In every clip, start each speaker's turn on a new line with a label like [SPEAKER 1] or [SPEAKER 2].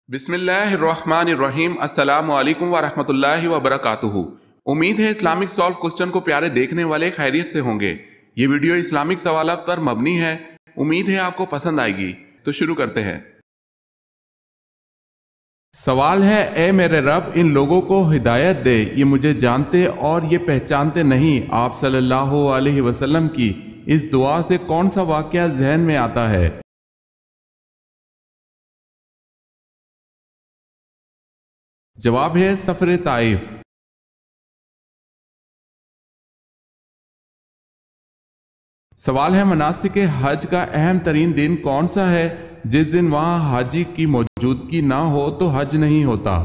[SPEAKER 1] بسم اللہ الرحمن الرحیم۔ السلام علیکم ورحمۃ اللہ وبرکاتہ۔ امید ہے اسلامک سالو کوسچن کو پیارے دیکھنے والے خیریت سے ہوں گے۔ یہ ویڈیو اسلامک سوالات پر مبنی ہے، امید ہے آپ کو پسند آئے گی۔ تو شروع کرتے ہیں۔ سوال ہے، اے میرے رب ان لوگوں کو ہدایت دے، یہ مجھے جانتے اور یہ پہچانتے نہیں۔ آپ صلی اللہ علیہ وسلم کی اس دعا سے کون سا واقعہ ذہن میں آتا ہے؟ جواب ہے سفر طائف۔ سوال ہے، مناسک حج کا اہم ترین دن کون سا ہے جس دن وہاں حاجی کی موجودگی نہ ہو تو حج نہیں ہوتا؟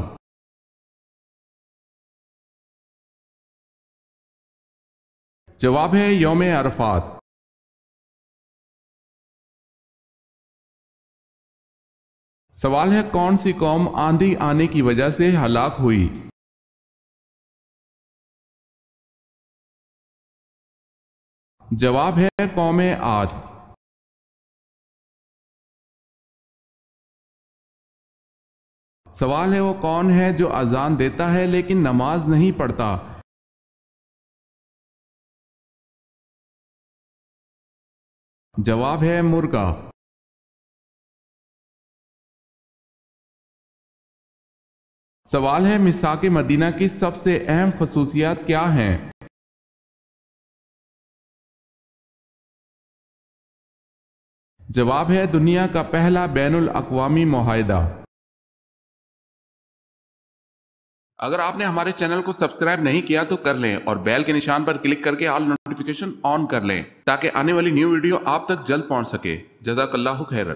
[SPEAKER 1] جواب ہے یوم عرفات۔ سوال ہے، کون سی قوم آندھی آنے کی وجہ سے ہلاک ہوئی؟ جواب ہے قوم عاد۔ سوال ہے، وہ کون ہے جو اذان دیتا ہے لیکن نماز نہیں پڑھتا؟ جواب ہے مرغا۔ سوال ہے، میثاق مدینہ کی سب سے اہم خصوصیات کیا ہیں؟ جواب ہے دنیا کا پہلا بین الاقوامی معاہدہ۔ اگر آپ نے ہمارے چینل کو سبسکرائب نہیں کیا تو کر لیں اور بیل کے نشان پر کلک کر کے آل نوٹیفیکیشن آن کر لیں تاکہ آنے والی نیو ویڈیو آپ تک جلد پہنچ سکے۔ جزاک اللہ خیر۔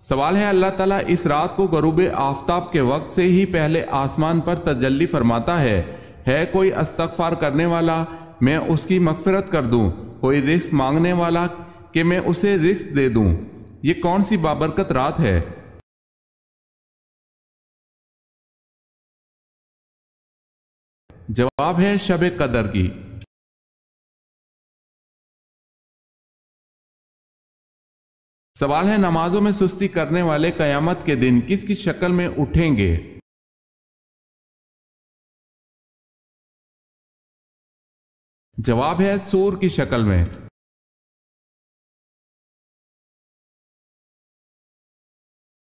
[SPEAKER 1] سوال ہے، اللہ تعالیٰ اس رات کو غروب آفتاب کے وقت سے ہی پہلے آسمان پر تجلی فرماتا ہے کوئی استغفار کرنے والا میں اس کی مغفرت کر دوں، کوئی رزق مانگنے والا کہ میں اسے رزق دے دوں۔ یہ کون سی بابرکت رات ہے؟ جواب ہے شب قدر کی۔ سوال ہے، نمازوں میں سستی کرنے والے قیامت کے دن کس کی شکل میں اٹھیں گے؟ جواب ہے سور کی شکل میں۔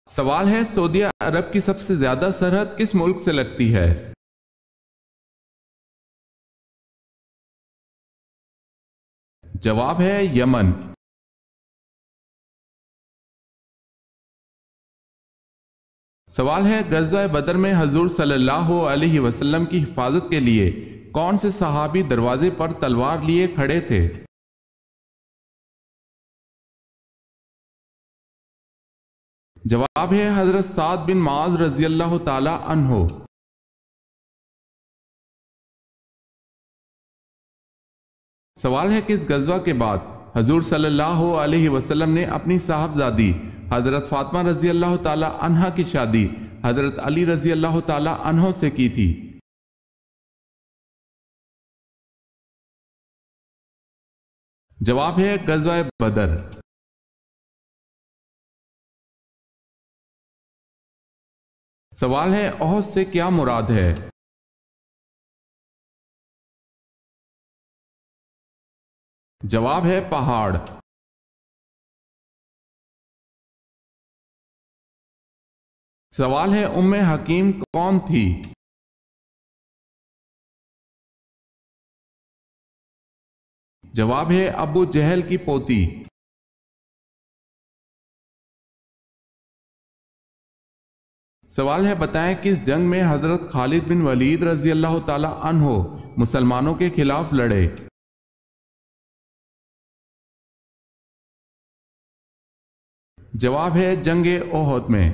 [SPEAKER 1] سوال ہے، سعودی عرب کی سب سے زیادہ سرحد کس ملک سے لگتی ہے؟ جواب ہے یمن۔ سوال ہے، غزوہ بدر میں حضور صلی اللہ علیہ وسلم کی حفاظت کے لیے کون سے صحابی دروازے پر تلوار لیے کھڑے تھے؟ جواب ہے حضرت سعد بن معاذ رضی اللہ تعالی عنہ۔ سوال ہے، کس غزوہ کے بعد حضور صلی اللہ علیہ وسلم نے اپنی صاحبزادی حضرت فاطمہ رضی اللہ تعالی عنہ کی شادی حضرت علی رضی اللہ تعالی عنہ سے کی تھی؟ جواب ہے غزوہ بدر۔ سوال ہے، احد سے کیا مراد ہے؟ جواب ہے پہاڑ۔ سوال ہے، ام حکیم کون تھی؟ جواب ہے ابو جہل کی پوتی۔ سوال ہے، بتائیں کس جنگ میں حضرت خالد بن ولید رضی اللہ تعالی عنہ مسلمانوں کے خلاف لڑے؟ جواب ہے جنگ احد میں۔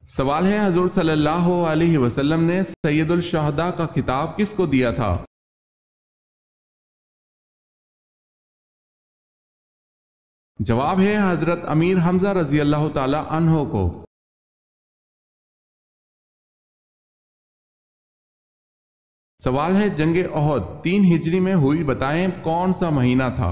[SPEAKER 1] سوال ہے، حضور صلی اللہ علیہ وسلم نے سید الشہداء کا خطاب کس کو دیا تھا؟ جواب ہے حضرت امیر حمزہ رضی اللہ تعالی عنہ کو۔ سوال ہے، جنگ احد 3 ہجری میں ہوئی، بتائیں کون سا مہینہ تھا؟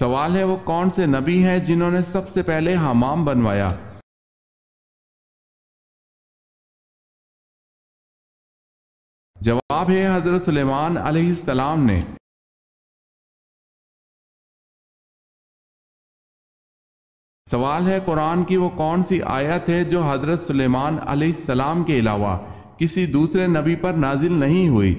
[SPEAKER 1] سوال ہے وہ کون سے نبی ہیں جنہوں نے سب سے پہلے حمام بنوایا؟ جواب ہے حضرت سلیمان علیہ السلام نے۔ سوال ہے قرآن کی وہ کون سی آیت ہے جو حضرت سلیمان علیہ السلام کے علاوہ کسی دوسرے نبی پر نازل نہیں ہوئی؟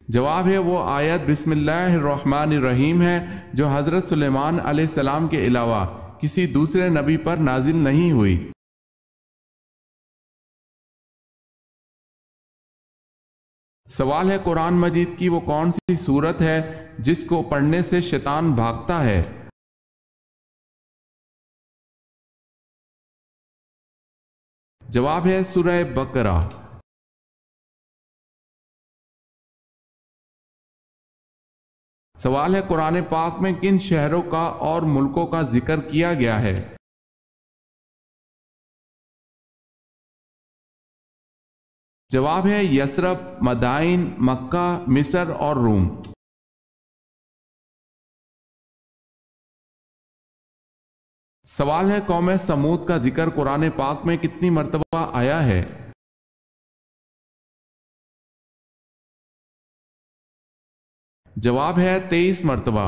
[SPEAKER 1] جواب ہے وہ آیت بسم اللہ الرحمن الرحیم ہے جو حضرت سلیمان علیہ السلام کے علاوہ کسی دوسرے نبی پر نازل نہیں ہوئی۔ سوال ہے قرآن مجید کی وہ کون سی سورت ہے جس کو پڑھنے سے شیطان بھاگتا ہے؟ جواب ہے سورہ بقرہ۔ سوال ہے قرآن پاک میں کن شہروں کا اور ملکوں کا ذکر کیا گیا ہے؟ جواب ہے یثرب، مدائن، مکہ، مصر اور روم۔ سوال ہے قوم سمود کا ذکر قرآن پاک میں کتنی مرتبہ آیا ہے؟ جواب ہے 23 مرتبہ۔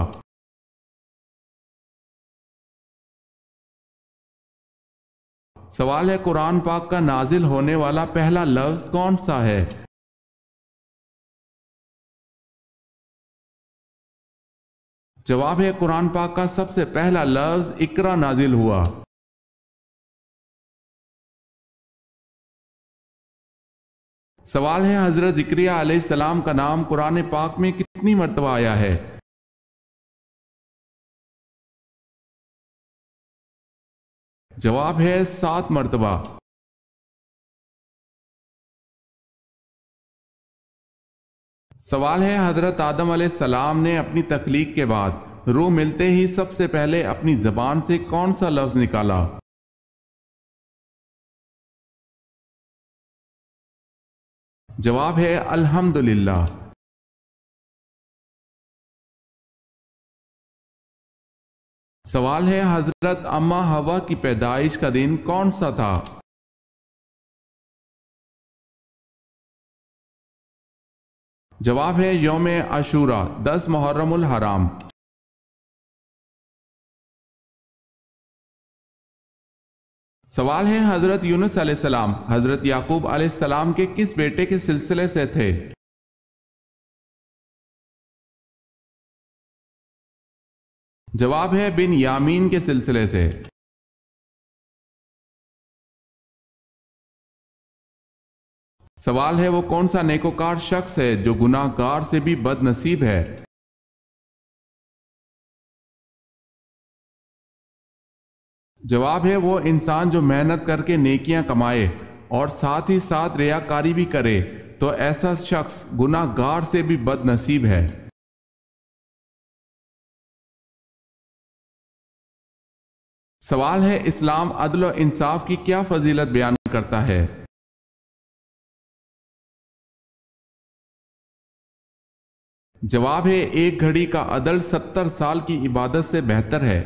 [SPEAKER 1] سوال ہے قرآن پاک کا نازل ہونے والا پہلا لفظ کون سا ہے؟ جواب ہے قرآن پاک کا سب سے پہلا لفظ اقرا نازل ہوا۔ سوال ہے حضرت زکریا علیہ السلام کا نام قرآن پاک میں کتنی مرتبہ آیا ہے؟ جواب ہے 7 مرتبہ۔ سوال ہے حضرت آدم علیہ السلام نے اپنی تخلیق کے بعد روح ملتے ہی سب سے پہلے اپنی زبان سے کون سا لفظ نکالا؟ جواب ہے الحمدللہ۔ سوال ہے حضرت اماں حوا کی پیدائش کا دن کون سا تھا؟ جواب ہے یوم عاشوراء 10 محرم الحرام۔ سوال ہے حضرت یونس علیہ السلام حضرت یعقوب علیہ السلام کے کس بیٹے کے سلسلے سے تھے؟ جواب ہے بن یامین کے سلسلے سے۔ سوال ہے وہ کون سا نیکوکار شخص ہے جو گناہ گار سے بھی بد نصیب ہے؟ جواب ہے وہ انسان جو محنت کر کے نیکیاں کمائے اور ساتھ ہی ساتھ ریاکاری بھی کرے تو ایسا شخص گناہ گار سے بھی بد نصیب ہے۔ سوال ہے اسلام عدل و انصاف کی کیا فضیلت بیان کرتا ہے؟ جواب ہے ایک گھڑی کا عدل 70 سال کی عبادت سے بہتر ہے۔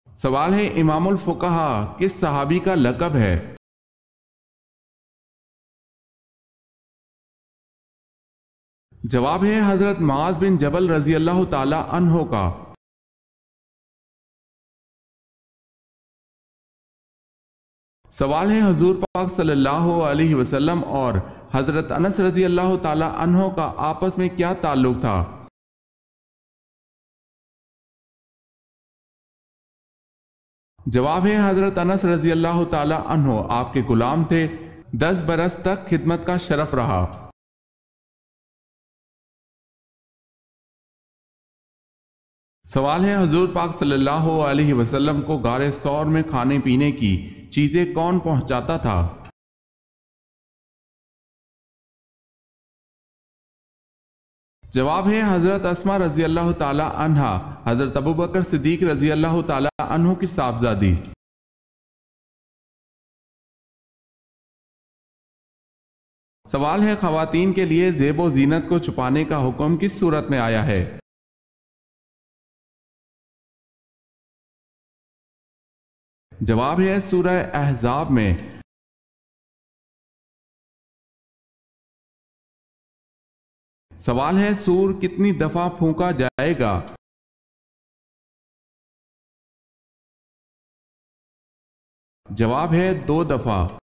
[SPEAKER 1] سوال ہے امام الفقہا کس صحابی کا لقب ہے؟ جواب ہے حضرت معاذ بن جبل رضی اللہ تعالی عنہ کا۔ سوال ہے حضور پاک صلی اللہ علیہ وسلم اور حضرت انس رضی اللہ تعالی عنہ کا آپس میں کیا تعلق تھا؟ جواب ہے حضرت انس رضی اللہ تعالی عنہ آپ کے غلام تھے، 10 برس تک خدمت کا شرف رہا۔ سوال ہے حضور پاک صلی اللہ علیہ وسلم کو غار ثور میں کھانے پینے کی چیزیں کون پہنچاتا تھا؟ جواب ہے حضرت اسماء رضی اللہ تعالی عنہا حضرت ابوبکر صدیق رضی اللہ تعالی عنہ کی صاحبزادی۔ سوال ہے خواتین کے لیے زیب و زینت کو چھپانے کا حکم کس صورت میں آیا ہے؟ جواب ہے سورہ احزاب میں۔ سوال ہے سور کتنی دفعہ پھونکا جائے گا؟ جواب ہے 2 دفعہ۔